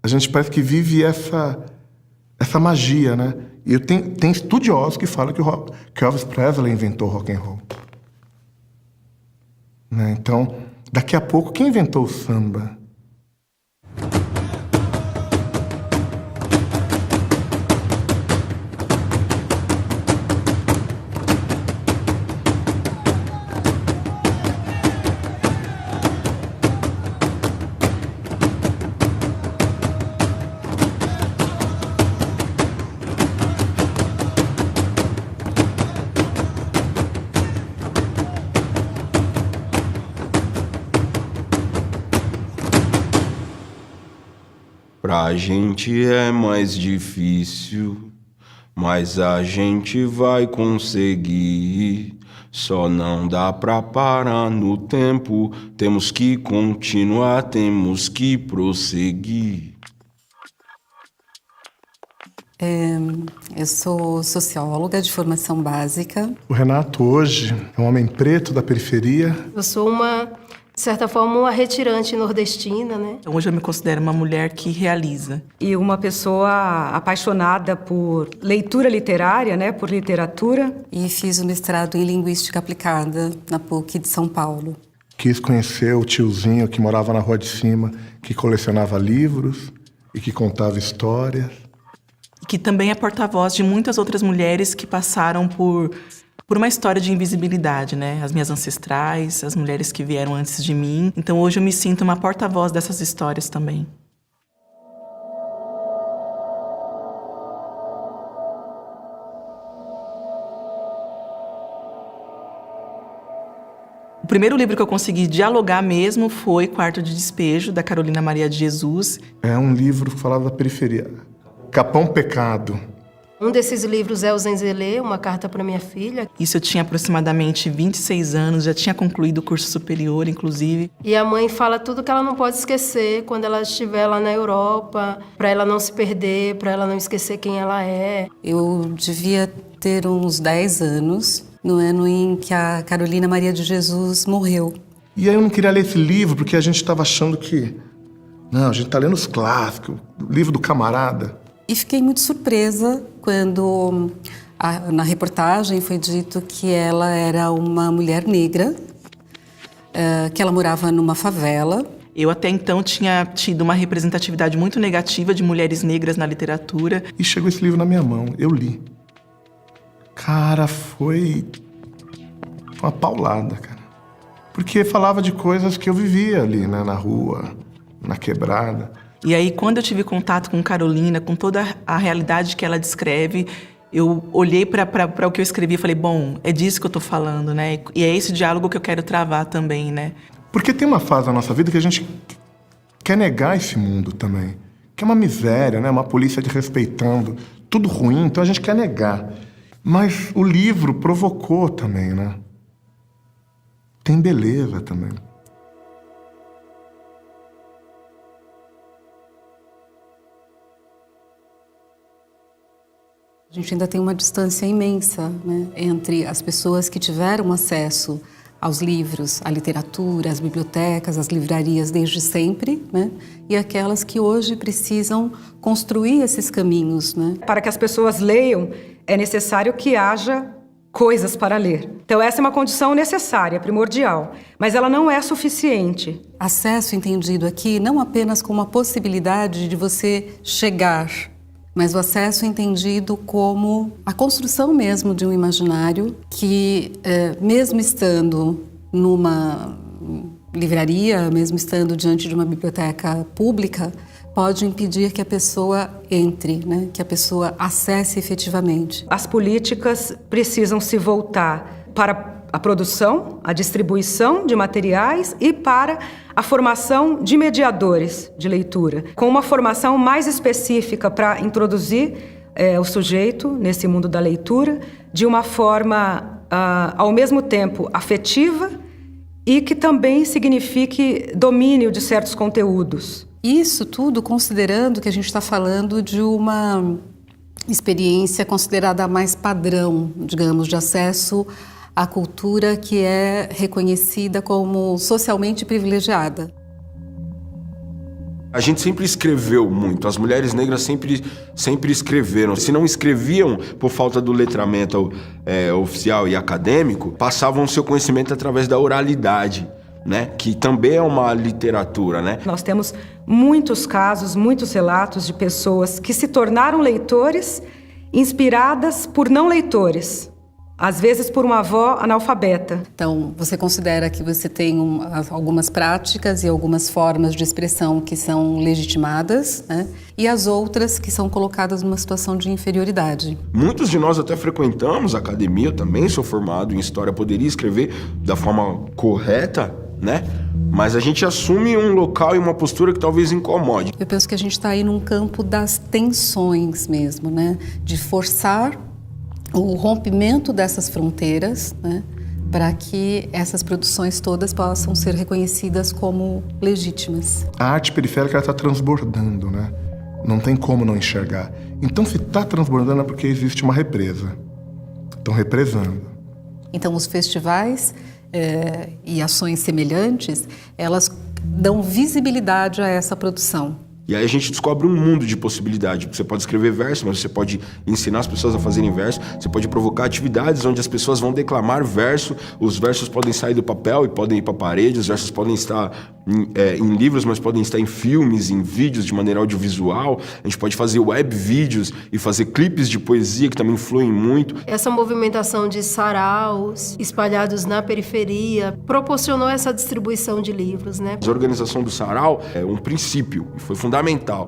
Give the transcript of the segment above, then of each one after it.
A gente parece que vive essa magia, né? E tem estudiosos que falam que Elvis Presley inventou o rock and roll. Né? Então, daqui a pouco, quem inventou o samba? Pra gente é mais difícil, mas a gente vai conseguir. Só não dá pra parar no tempo, temos que continuar, temos que prosseguir. Eu sou socióloga de formação básica. O Renato hoje é um homem preto da periferia. Eu sou de certa forma, uma retirante nordestina, né? Então, hoje eu me considero uma mulher que realiza. E uma pessoa apaixonada por leitura literária, né? Por literatura. E fiz o mestrado em Linguística Aplicada na PUC de São Paulo. Quis conhecer o tiozinho que morava na rua de cima, que colecionava livros e que contava histórias. E que também é porta-voz de muitas outras mulheres que passaram por uma história de invisibilidade, né? As minhas ancestrais, as mulheres que vieram antes de mim. Então hoje eu me sinto uma porta-voz dessas histórias também. O primeiro livro que eu consegui dialogar mesmo foi Quarto de Despejo, da Carolina Maria de Jesus. É um livro que falava da periferia. Capão Pecado. Um desses livros é o Zenzele, Uma Carta para Minha Filha. Isso eu tinha aproximadamente 26 anos, já tinha concluído o curso superior, inclusive. E a mãe fala tudo que ela não pode esquecer quando ela estiver lá na Europa, para ela não se perder, para ela não esquecer quem ela é. Eu devia ter uns 10 anos, no ano em que a Carolina Maria de Jesus morreu. E aí eu não queria ler esse livro porque a gente estava achando que... Não, a gente está lendo os clássicos, o livro do camarada. E fiquei muito surpresa quando na reportagem foi dito que ela era uma mulher negra, que ela morava numa favela. Eu até então tinha tido uma representatividade muito negativa de mulheres negras na literatura. E chegou esse livro na minha mão, eu li. Cara, foi uma paulada, cara. Porque falava de coisas que eu vivia ali, né, na rua, na quebrada. E aí, quando eu tive contato com Carolina, com toda a realidade que ela descreve, eu olhei para o que eu escrevi e falei, bom, é disso que eu tô falando, né? E é esse diálogo que eu quero travar também, né? Porque tem uma fase da nossa vida que a gente quer negar esse mundo também. Que é uma miséria, né? Uma polícia desrespeitando, tudo ruim, então a gente quer negar. Mas o livro provocou também, né? Tem beleza também. A gente ainda tem uma distância imensa, né, entre as pessoas que tiveram acesso aos livros, à literatura, às bibliotecas, às livrarias desde sempre, né, e aquelas que hoje precisam construir esses caminhos, né? Para que as pessoas leiam, é necessário que haja coisas para ler. Então essa é uma condição necessária, primordial, mas ela não é suficiente. Acesso entendido aqui não apenas como a possibilidade de você chegar, mas o acesso entendido como a construção mesmo de um imaginário que, mesmo estando numa livraria, mesmo estando diante de uma biblioteca pública, pode impedir que a pessoa entre, né? Que a pessoa acesse efetivamente. As políticas precisam se voltar para a produção, a distribuição de materiais e para a formação de mediadores de leitura, com uma formação mais específica para introduzir o sujeito nesse mundo da leitura de uma forma, ao mesmo tempo, afetiva e que também signifique domínio de certos conteúdos. Isso tudo considerando que a gente está falando de uma experiência considerada mais padrão, digamos, de acesso à cultura que é reconhecida como socialmente privilegiada. A gente sempre escreveu muito, as mulheres negras sempre escreveram. Se não escreviam por falta do letramento oficial e acadêmico, passavam o seu conhecimento através da oralidade, né? Que também é uma literatura, né? Nós temos muitos casos, muitos relatos de pessoas que se tornaram leitores inspiradas por não leitores. Às vezes por uma avó analfabeta. Então, você considera que você tem algumas práticas e algumas formas de expressão que são legitimadas, né? E as outras que são colocadas numa situação de inferioridade. Muitos de nós até frequentamos a academia, eu também sou formado em História, poderia escrever da forma correta, né? Mas a gente assume um local e uma postura que talvez incomode. Eu penso que a gente está aí num campo das tensões mesmo, né? De forçar o rompimento dessas fronteiras, né, para que essas produções todas possam ser reconhecidas como legítimas. A arte periférica está transbordando, né? Não tem como não enxergar. Então, se está transbordando é porque existe uma represa. Estão represando. Então, os festivais e ações semelhantes, elas dão visibilidade a essa produção. E aí a gente descobre um mundo de possibilidade. Você pode escrever verso, mas você pode ensinar as pessoas a fazerem verso. Você pode provocar atividades onde as pessoas vão declamar verso. Os versos podem sair do papel e podem ir para a parede. Os versos podem estar em livros, mas podem estar em filmes, em vídeos de maneira audiovisual. A gente pode fazer web vídeos e fazer clipes de poesia que também fluem muito. Essa movimentação de saraus espalhados na periferia proporcionou essa distribuição de livros, né? A organização do sarau é um princípio e foi fundamental.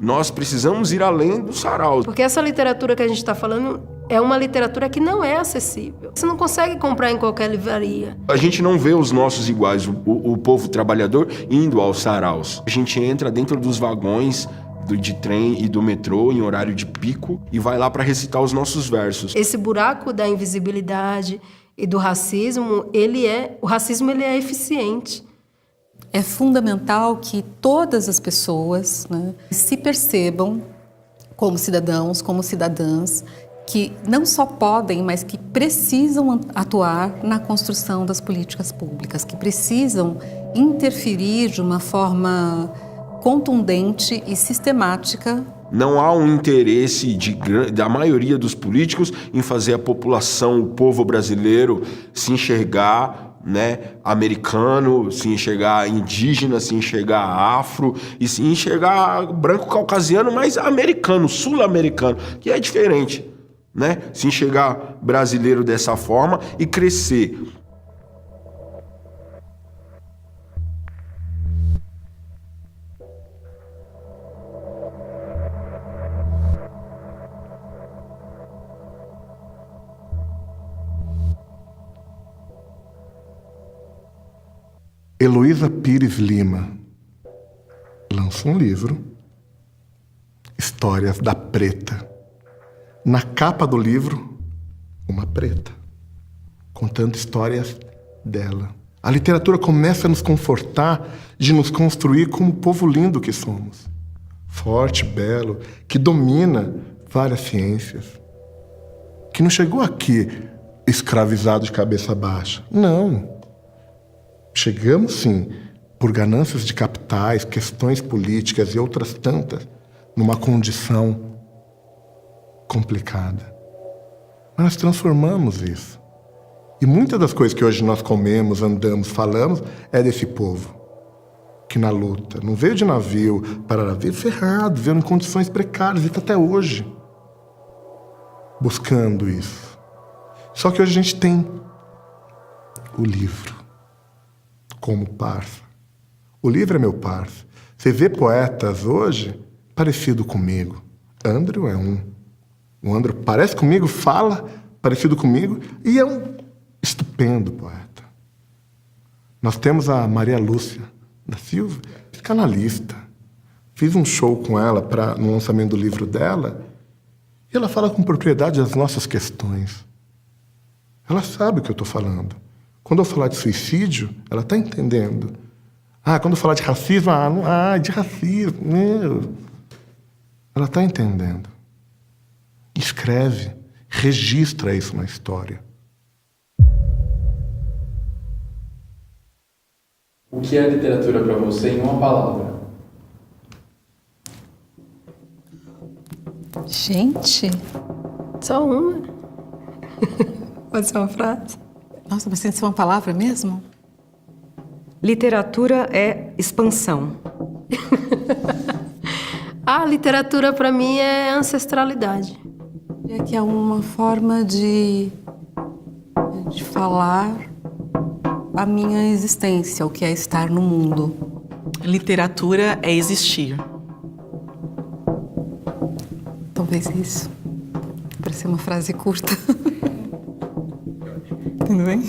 Nós precisamos ir além do sarau. Porque essa literatura que a gente está falando é uma literatura que não é acessível. Você não consegue comprar em qualquer livraria. A gente não vê os nossos iguais, o povo trabalhador, indo aos saraus. A gente entra dentro dos vagões de trem e do metrô em horário de pico e vai lá para recitar os nossos versos. Esse buraco da invisibilidade e do racismo, o racismo é eficiente. É fundamental que todas as pessoas, né, se percebam como cidadãos, como cidadãs, que não só podem, mas que precisam atuar na construção das políticas públicas, que precisam interferir de uma forma contundente e sistemática. Não há um interesse da maioria dos políticos em fazer a população, o povo brasileiro, se enxergar, né, americano, se enxergar indígena, se enxergar afro e se enxergar branco caucasiano, mas americano, sul-americano, que é diferente, né? Se enxergar brasileiro dessa forma e crescer. Heloísa Pires Lima lança um livro, Histórias da Preta. Na capa do livro, uma preta, contando histórias dela. A literatura começa a nos confortar de nos construir como o povo lindo que somos. Forte, belo, que domina várias ciências. Que não chegou aqui escravizado de cabeça baixa. Não. Chegamos, sim, por ganâncias de capitais, questões políticas e outras tantas, numa condição complicada. Mas nós transformamos isso. E muitas das coisas que hoje nós comemos, andamos, falamos, é desse povo que na luta não veio de navio para navio, ferrado, veio em condições precárias, e está até hoje buscando isso. Só que hoje a gente tem o livro como parça. O livro é meu parça. Você vê poetas hoje parecido comigo. Andrew é um. O Andrew parece comigo, fala parecido comigo e é um estupendo poeta. Nós temos a Maria Lúcia da Silva, psicanalista. Fiz um show com ela no lançamento do livro dela e ela fala com propriedade das nossas questões. Ela sabe o que eu estou falando. Quando eu falar de suicídio, ela está entendendo. Quando eu falar de racismo, de racismo. Meu. Ela está entendendo. Escreve, registra isso na história. O que é literatura para você em uma palavra? Gente, Só uma. Pode ser uma frase? nossa, mas tem que ser uma palavra mesmo? Literatura é expansão. A literatura para mim é ancestralidade. É que é uma forma de falar a minha existência, o que é estar no mundo. Literatura é existir. Talvez isso. Para ser uma frase curta. Tudo bem?